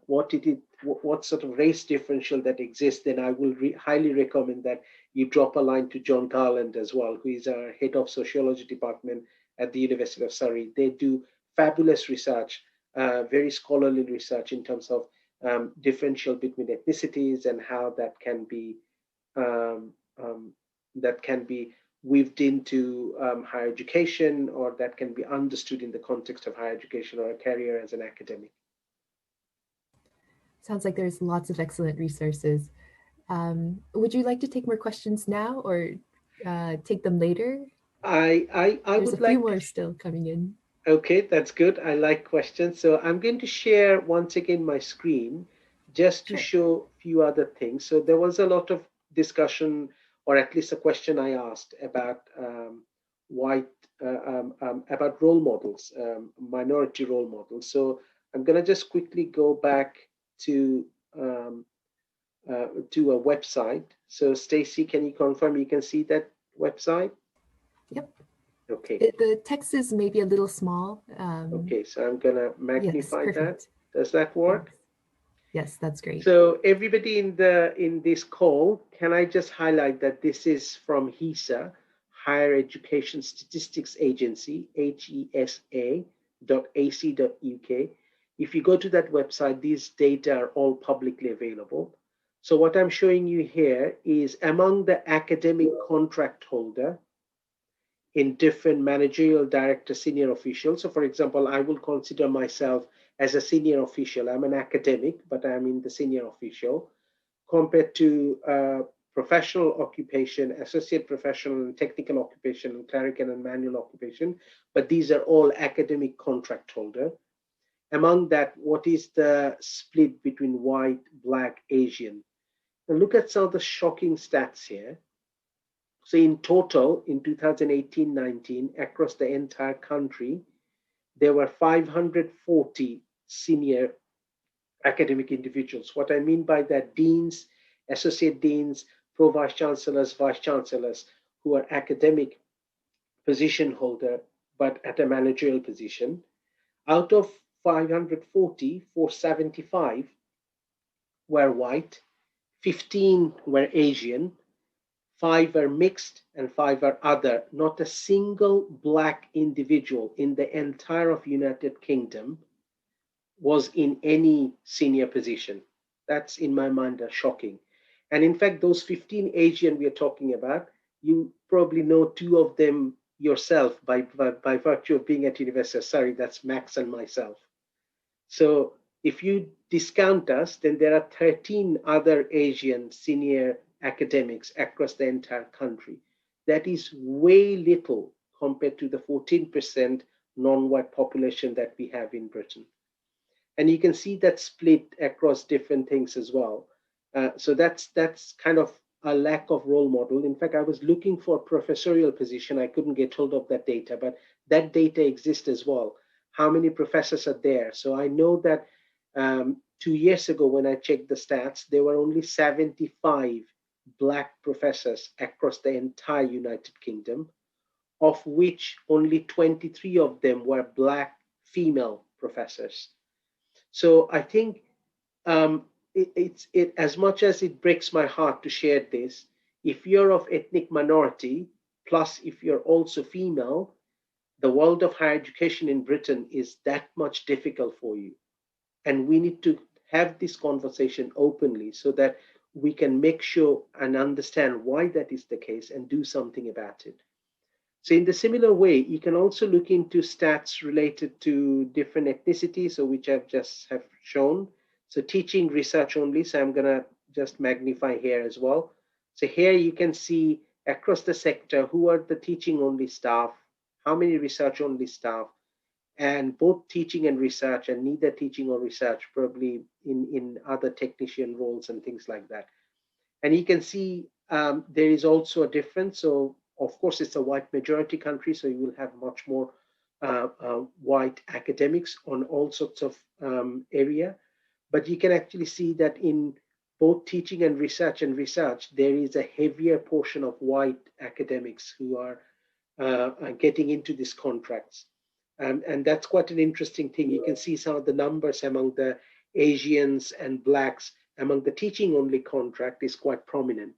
what sort of race differential that exists, then I will highly recommend that you drop a line to John Garland as well, who is our head of sociology department at the University of Surrey. They do fabulous research, very scholarly research in terms of differential between ethnicities and how um, um, that can be weaved into higher education, or that can be understood in the context of higher education or a career as an academic. Sounds like there's lots of excellent resources. Would you like to take more questions now, or take them later? I There's a would few like to. more still coming in. Okay, that's good. I like questions. So I'm going to share once again my screen just to Sure. show a few other things. So there was a lot of discussion, or at least a question I asked about white, about role models, minority role models. So I'm going to just quickly go back to um, to a website. So Stacy, can you confirm you can see that website? Yep. Okay. The text is maybe a little small. Okay, so I'm gonna Yes, magnify that. perfect. Does that work? Thanks. Yes, that's great. So everybody in this call, can I just highlight that this is from HESA, Higher Education Statistics Agency, HESA.ac.uk. If you go to that website, these data are all publicly available. So what I'm showing you here is among the academic contract holder in different managerial director, senior officials. So for example, I will consider myself as a senior official. I'm an academic, but I'm in the senior official compared to professional occupation, associate professional and technical occupation, and clerical and manual occupation. But these are all academic contract holder. Among that, what is the split between white, black, Asian? Now look at some of the shocking stats here. So in total, in 2018-19, across the entire country, there were 540 senior academic individuals. What I mean by that, deans, associate deans, pro-vice-chancellors, vice-chancellors, who are academic position holder, but at a managerial position. Out of 540, 475 were white, 15 were Asian, 5 are mixed, and 5 are other. Not a single black individual in the entire of United Kingdom was in any senior position. That's in my mind shocking. And in fact, those 15 Asian we are talking about, you probably know 2 of them yourself by virtue of being at University of Surrey. That's Max and myself. So if you discount us, then there are 13 other Asian senior academics across the entire country. That is way little compared to the 14% non-white population that we have in Britain. And you can see that split across different things as well. So that's kind of a lack of role model. In fact, I was looking for a professorial position. I couldn't get hold of that data, but that data exists as well. How many professors are there? So I know that 2 years ago, when I checked the stats, there were only 75 Black professors across the entire United Kingdom, of which only 23 of them were Black female professors. So I think it as much as it breaks my heart to share this, if you're of ethnic minority, plus if you're also female, the world of higher education in Britain is that much difficult for you. And we need to have this conversation openly so that we can make sure and understand why that is the case and do something about it. So in the similar way, you can also look into stats related to different ethnicities, so which I've just have shown. So teaching research only, so I'm gonna just magnify here as well. So here you can see across the sector, who are the teaching only staff, how many research only staff, and both teaching and research, and neither teaching or research, probably in other technician roles and things like that. And you can see there is also a difference. So of course, it's a white majority country, so you will have much more white academics on all sorts of area. But you can actually see that in both teaching and research, there is a heavier portion of white academics who are getting into these contracts. And that's quite an interesting thing. You can see some of the numbers among the Asians and Blacks among the teaching only contract is quite prominent.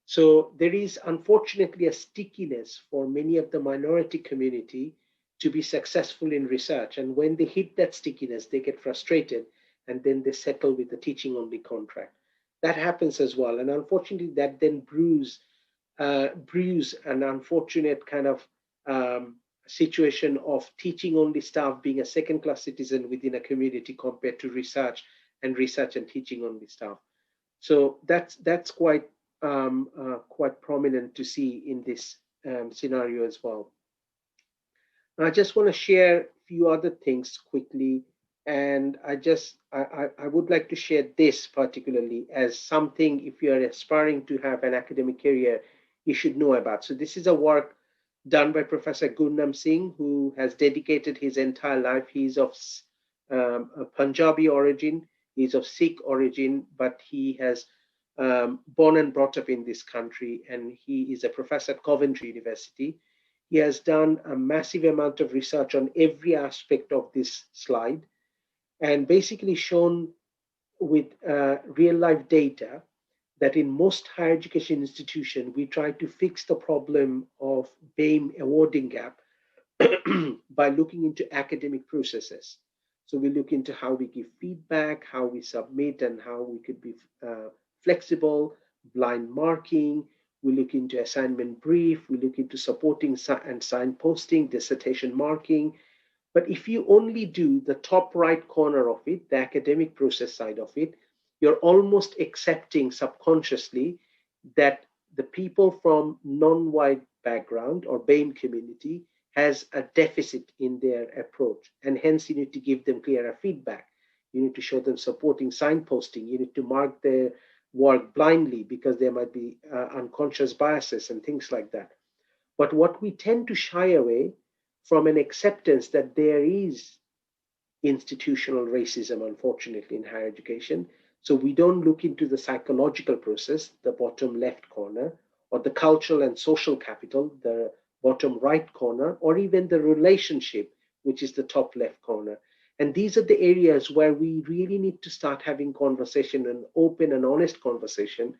So there is unfortunately a stickiness for many of the minority community to be successful in research. And when they hit that stickiness, they get frustrated and then they settle with the teaching only contract. That happens as well. And unfortunately, that then brews an unfortunate kind of situation of teaching only staff being a second-class citizen within a community compared to research and teaching only staff. So that's quite prominent to see in this scenario as well. I just want to share a few other things quickly, and I would like to share this particularly as something, if you are aspiring to have an academic career, you should know about. So this is a work done by Professor Gurnam Singh, who has dedicated his entire life. He's of a Punjabi origin, he's of Sikh origin, but he has born and brought up in this country, and he is a professor at Coventry University. He has done a massive amount of research on every aspect of this slide, and basically shown with real life data that in most higher education institutions, we try to fix the problem of BAME awarding gap by looking into academic processes. So we look into how we give feedback, how we submit, and how we could be flexible, blind marking. We look into assignment brief, we look into supporting and signposting, dissertation marking. But if you only do the top right corner of it, the academic process side of it, you're almost accepting subconsciously that the people from non-white background or BAME community has a deficit in their approach. And hence you need to give them clearer feedback. You need to show them supporting signposting. You need to mark their work blindly because there might be unconscious biases and things like that. But what we tend to shy away from an acceptance that there is institutional racism, unfortunately, in higher education. So we don't look into the psychological process, the bottom left corner, or the cultural and social capital, the bottom right corner, or even the relationship, which is the top left corner. And these are the areas where we really need to start having conversation, and open and honest conversation,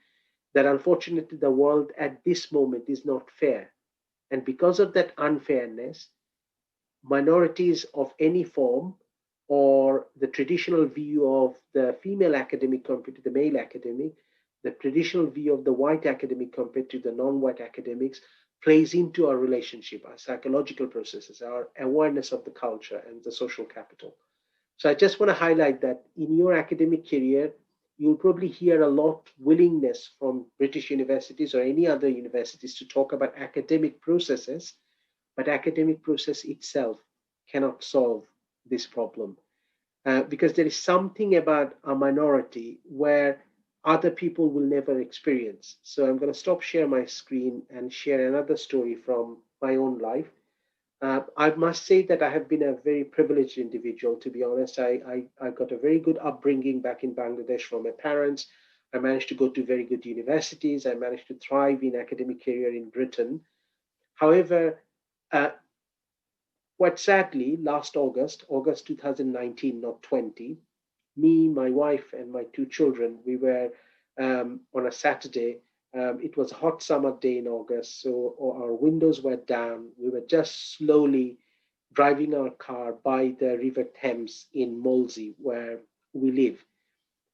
that unfortunately the world at this moment is not fair. And because of that unfairness, minorities of any form, or the traditional view of the female academic compared to the male academic, the traditional view of the white academic compared to the non-white academics, plays into our relationship, our psychological processes, our awareness of the culture and the social capital. So I just want to highlight that in your academic career, you'll probably hear a lot willingness from British universities or any other universities to talk about academic processes, but academic process itself cannot solve this problem because there is something about a minority where other people will never experience. So I'm going to stop share my screen and share another story from my own life. I must say that I have been a very privileged individual, to be honest. I got a very good upbringing back in Bangladesh from my parents. I managed to go to very good universities. I managed to thrive in academic career in Britain. However, uh, quite sadly, last August 2019, not 20, me, my wife, and my two children, we were on a Saturday. It was a hot summer day in August, so our windows were down. We were just slowly driving our car by the River Thames in Molesey, where we live.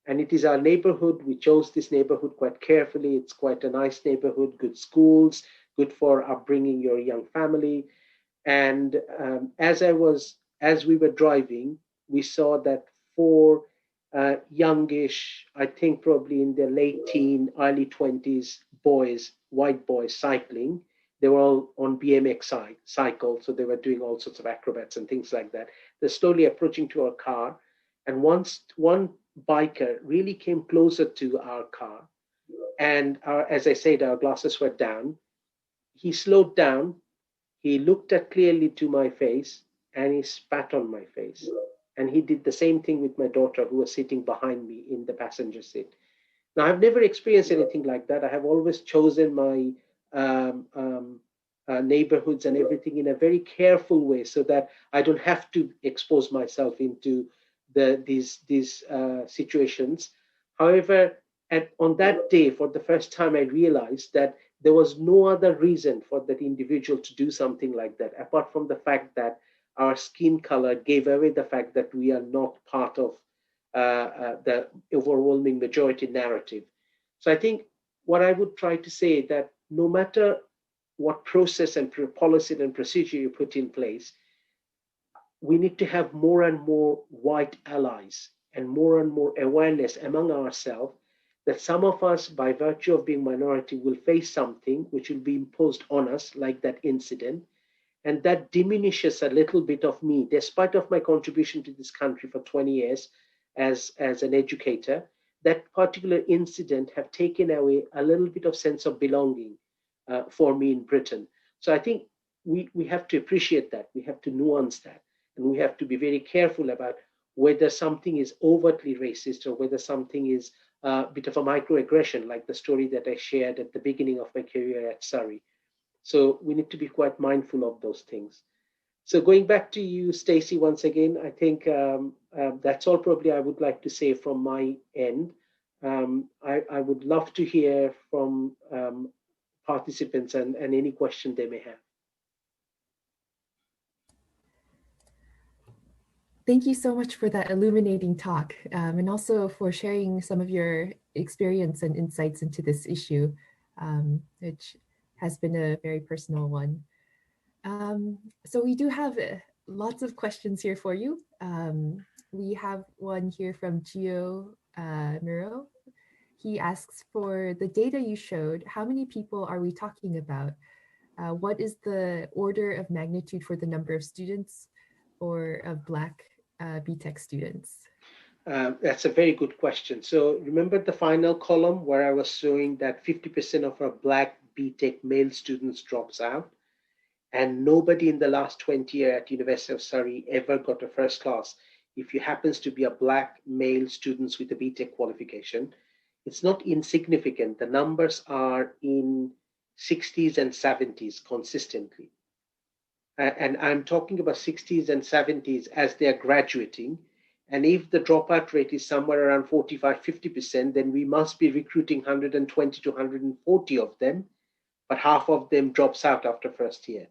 And it is our neighborhood. We chose this neighborhood quite carefully. It's quite a nice neighborhood, good schools, good for upbringing your young family. And as we were driving, we saw that four youngish, I think probably in their late teen, early 20s boys, white boys cycling. They were all on BMX cycle, so they were doing all sorts of acrobats and things like that. They're slowly approaching to our car, and once one biker really came closer to our car, and as I said, our glasses were down. He slowed down, he looked at clearly to my face, and he spat on my face. And he did the same thing with my daughter, who was sitting behind me in the passenger seat. Now, I've never experienced anything like that. I have always chosen my neighborhoods and everything in a very careful way so that I don't have to expose myself into these situations. However, on that day, for the first time, I realized that there was no other reason for that individual to do something like that, apart from the fact that our skin color gave away the fact that we are not part of the overwhelming majority narrative. So I think what I would try to say that no matter what process and policy and procedure you put in place, we need to have more and more white allies and more awareness among ourselves that some of us, by virtue of being minority, will face something which will be imposed on us, like that incident, and that diminishes a little bit of me, despite of my contribution to this country for 20 years as an educator. That particular incident have taken away a little bit of sense of belonging for me in Britain. So I think we have to appreciate that. We have to nuance that. And we have to be very careful about whether something is overtly racist or whether something is a bit of a microaggression, like the story that I shared at the beginning of my career at Surrey. So we need to be quite mindful of those things. So going back to you, Stacey, once again, I think that's all probably I would like to say from my end. I would love to hear from participants and any question they may have. Thank you so much for that illuminating talk, and also for sharing some of your experience and insights into this issue, which has been a very personal one. So we do have lots of questions here for you. We have one here from Gio Miro. He asks, for the data you showed, how many people are we talking about? What is the order of magnitude for the number of students or of Black BTech students? That's a very good question. So remember the final column where I was showing that 50% of our Black BTech male students drops out, and nobody in the last 20 years at University of Surrey ever got a first class. If you happens to be a Black male students with a BTech qualification, it's not insignificant. The numbers are in 60s and 70s consistently. And I'm talking about 60s and 70s as they're graduating. And if the dropout rate is somewhere around 45, 50%, then we must be recruiting 120 to 140 of them, but half of them drops out after first year.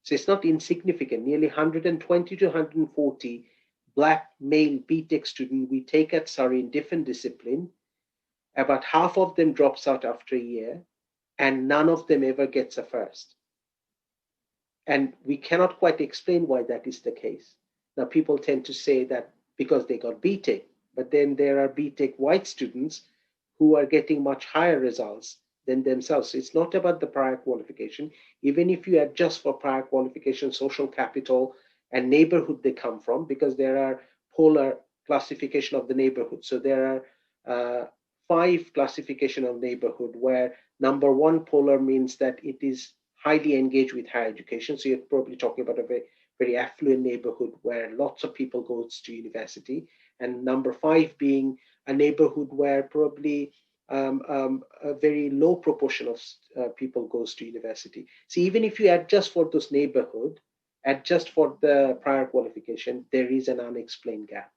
So it's not insignificant. Nearly 120 to 140 Black male BTech students we take at Surrey in different discipline. About half of them drops out after a year, and none of them ever gets a first. And we cannot quite explain why that is the case. Now, people tend to say that because they got BTech, but then there are BTech white students who are getting much higher results than themselves. So it's not about the prior qualification. Even if you adjust for prior qualification, social capital, and neighborhood they come from, because there are polar classification of the neighborhood. So there are 5 classification of neighborhood, where number 1 polar means that it is highly engaged with higher education. So you're probably talking about a very, very affluent neighborhood where lots of people go to university. And number 5 being a neighborhood where probably a very low proportion of people goes to university. So even if you adjust for those neighborhood, adjust for the prior qualification, there is an unexplained gap.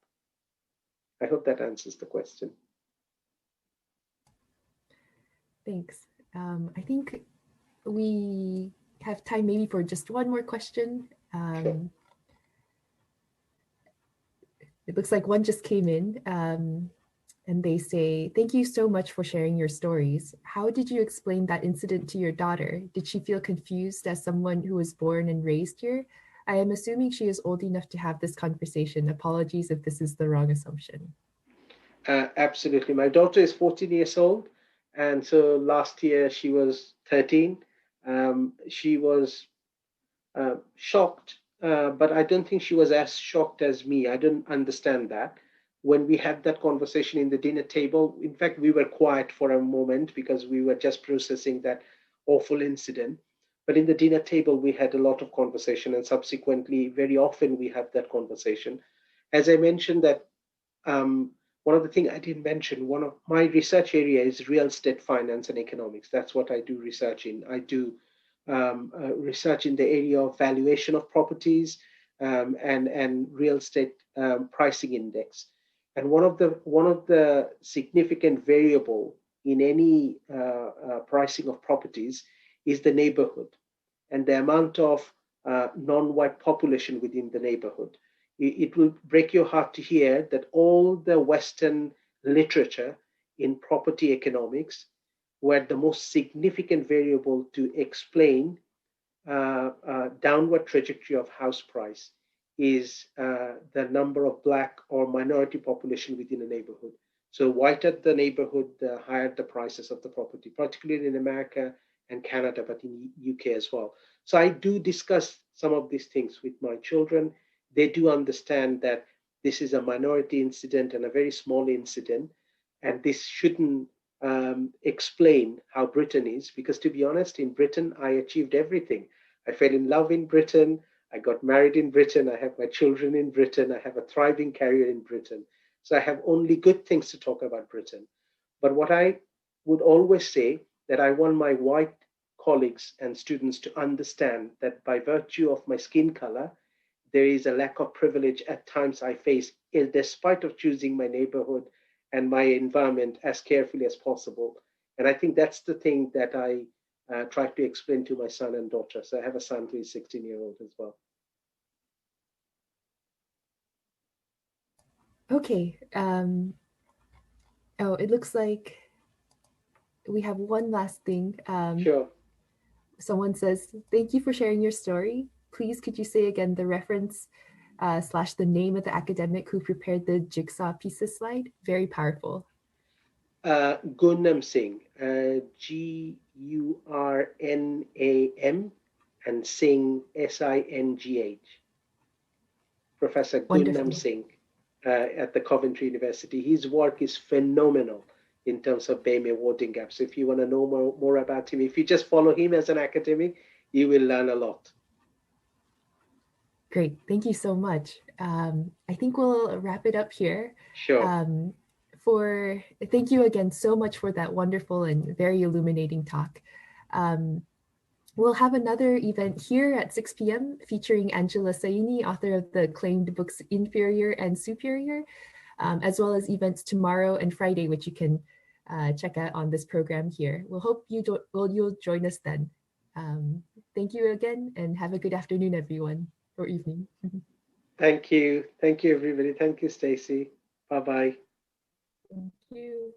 I hope that answers the question. Thanks. I think we have time maybe for just one more question. Sure. It looks like one just came in. And they say, thank you so much for sharing your stories. How did you explain that incident to your daughter? Did she feel confused as someone who was born and raised here? I am assuming she is old enough to have this conversation. Apologies if this is the wrong assumption. Absolutely. My daughter is 14 years old. And so last year she was 13. She was shocked, but I don't think she was as shocked as me. I don't understand that. When we had that conversation in the dinner table, in fact, we were quiet for a moment because we were just processing that awful incident. But in the dinner table, we had a lot of conversation, and subsequently, very often we have that conversation. As I mentioned that one of the things I didn't mention, one of my research area is real estate finance and economics. That's what I do research in. I do research in the area of valuation of properties and real estate pricing index. And one of the significant variable in any pricing of properties is the neighborhood and the amount of non-white population within the neighborhood. It will break your heart to hear that all the Western literature in property economics, where the most significant variable to explain downward trajectory of house price is the number of Black or minority population within a neighborhood. So whiter the neighborhood, the higher the prices of the property, particularly in America and Canada, but in UK as well. So I do discuss some of these things with my children. They do understand that this is a minority incident and a very small incident, and this shouldn't explain how Britain is, because to be honest, in Britain, I achieved everything. I fell in love in Britain. I got married in Britain. I have my children in Britain. I have a thriving career in Britain. So I have only good things to talk about Britain. But what I would always say that I want my white colleagues and students to understand that by virtue of my skin color, there is a lack of privilege at times I face, despite of choosing my neighborhood and my environment as carefully as possible. And I think that's the thing that I try to explain to my son and daughter. So I have a son who is 16-year-old as well. Okay. Oh, it looks like we have one last thing. Sure. Someone says, thank you for sharing your story. Please, could you say again the reference / the name of the academic who prepared the jigsaw pieces slide? Very powerful. Gurnam Singh, Gurnam, and Singh, Singh. Professor Gurnam Singh at the Coventry University. His work is phenomenal in terms of BAME awarding gaps. So if you want to know more about him, if you just follow him as an academic, you will learn a lot. Great, thank you so much. I think we'll wrap it up here. Sure. Thank you again so much for that wonderful and very illuminating talk. We'll have another event here at 6 p.m. featuring Angela Saini, author of the acclaimed books Inferior and Superior, as well as events tomorrow and Friday, which you can check out on this program here. We'll hope you'll join us then. Thank you again, and have a good afternoon, everyone, or evening. Thank you. Thank you, everybody. Thank you, Stacey. Bye-bye. Thank you.